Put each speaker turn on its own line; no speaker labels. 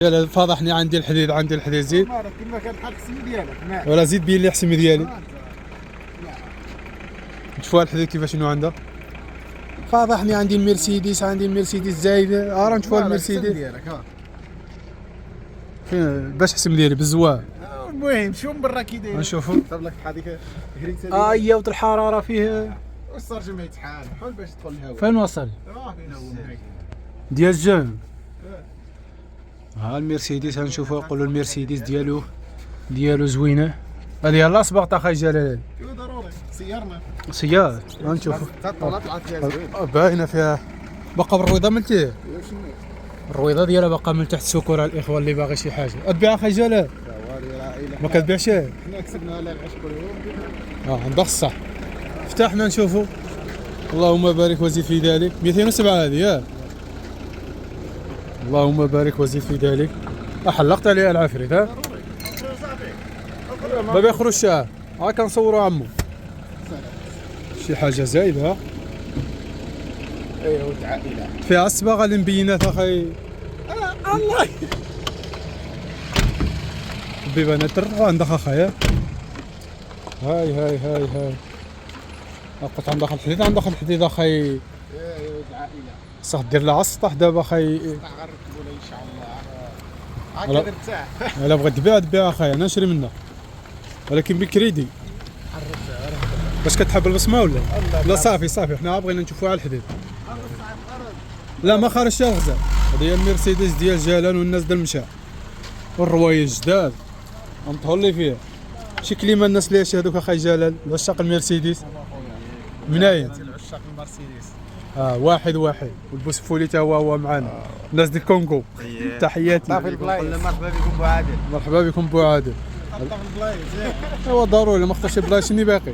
يلا فضحني، عندي الحديد زيد.
كما كان حق السمي ديالك
ولا زيد بين لي احسن من ديالي. شوف الحديد كيفاش شنو عنده. فضحني، عندي المرسيدس زايده. راه نشوف المرسيدس
ديالك
فين باش احسن من ديالي بالزوار.
المهم شوف من برا كي داير
نشوفوا.
صاب لك هذيك هريكه
ياوت الحراره فيه.
والصرجه ما يتحال حول باش تدخل الهواء.
فين وصل؟
فين هو
ديال الجنب. المرسيدس غنشوفوا، نقولوا المرسيدس ديالو زوينه. هذه يلاه سبقت اخاي جلال.
ضروري
سيارة غنشوفوا.
طلعت فيها زوين
باينه فيها. باقا بالرويضه من تحت. الرويضه ديالها باقا من تحت. سكر على الاخوه اللي باغي شي حاجه. تبيع اخاي جلال؟ ما كتبيعش؟
حنا كسبنا لها العشق كل يوم.
عندك الصح. فتحنا نشوفوا. اللهم بارك وزيد في ذلك. 207 هذه. اللهم بارك وزيد في ذلك. حلقت عليها العفريت. ما بيخرج الشعر. كنصوروا عمو شي حاجه زايده.
ايوا ولد عائله
فيها الصباغه اللي مبينات اخاي.
الله
بيبانات الرغا عندك اخاي. هاي قلت عندك الحديد اخاي.
يا ولد عائله
صح دير لها السطح دابا اخاي.
غنركبوا لها ان شاء الله. هكا نرتاح.
الا بغيت تبيع اخاي انا نشري منك، ولكن بالكريدي. باش كتحب البصمه ولا لا؟ صافي حنا بغينا نشوفوها على الحديد. لا ما خرجش الغزال. هذه هي المرسيدس ديال جلال والناس ديال المشاع والروايج جداد. نطهو اللي فيها شي كلمه الناس اللي يشاهدوك اخاي جلال عشاق المرسيدس. منين؟
عشاق المرسيدس.
واحد والبوسفولي تا هو معنا. الناس ديال كونغو. تحياتي.
صافي البلايص. مرحبا بكم بو عادل.
مرحبا بكم بو عادل.
خطف البلايص.
ايوا ضروري ما خطاش بلايص شني باقي.